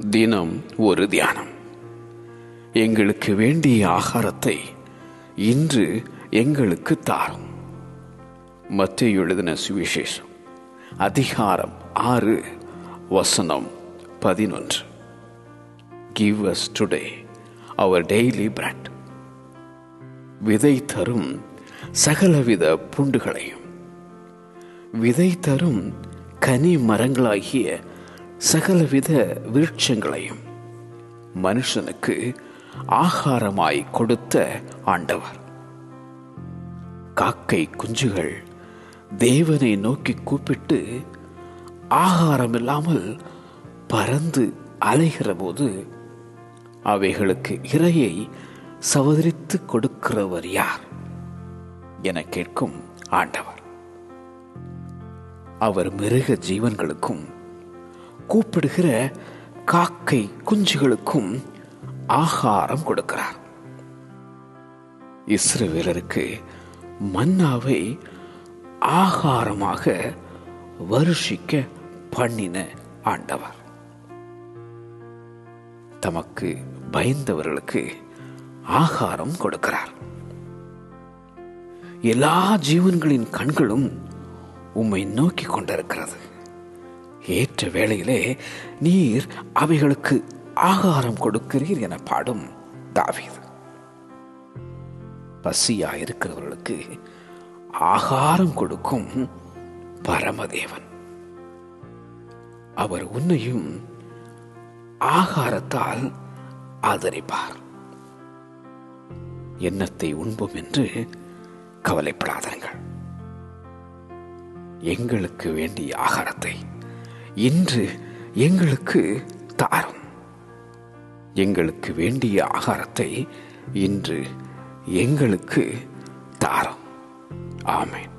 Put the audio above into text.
தினம் ஒரு தியானம். எங்களுக்கு வேண்டிய ஆகாரத்தை இன்று எங்களுக்கு தாரும். மத்தேயு எழுதின சுவிசேஷம் அதிகாரம் 6 வசனம் 11. Give us today our daily bread. விதை தரும் சகலவித பூண்டுகளையும் விதை தரும் கனி மரங்களாகிய சகலவித விருட்சங்களையும் மனுஷனுக்கு ஆகாரமாய் கொடுத்த ஆண்டவர். காக்கை குஞ்சுகள் தேவனை நோக்கி கூப்பிட்டு ஆகாரம் இல்லாமல் பறந்து அலைகிற போது அவைகளுக்கு இரையை சவதரித்து கொடுக்கிறவர் யார் என கேட்கும் ஆண்டவர். அவர் மிருக ஜீவன்களுக்கும் கூப்பிடுகிற காக்கை குஞ்சுகளுக்கும் ஆகாரம் கொடுக்கிறார். இஸ்ரவேலருக்கு மன்னாவை ஆகாரமாக வருஷிக்க பண்ணின ஆண்டவர். தமக்கு பயந்தவர்களுக்கு ஆகாரம் கொடுக்கிறார். எல்லா ஜீவன்களின் கண்களும் உம்மை நோக்கி கொண்டிருக்கிறது. ஏற்ற வேளையிலே நீர் அவைகளுக்கு ஆகாரம் கொடுக்கிறீர் என பாடும் தாவீது. பசியாயிருக்கிறவர்களுக்கு ஆகாரம் கொடுக்கும் பரமதேவன். அவர் உன்னையும் ஆகாரத்தால் ஆதரிப்பார். என்னத்தை உண்போம் என்று கவலைப்படாதீர்கள். எங்களுக்கு வேண்டிய ஆகாரத்தை இன்று எங்களுக்கு தாரும். எங்களுக்கு வேண்டிய ஆகாரத்தை இன்று எங்களுக்கு தாரும். ஆமென்.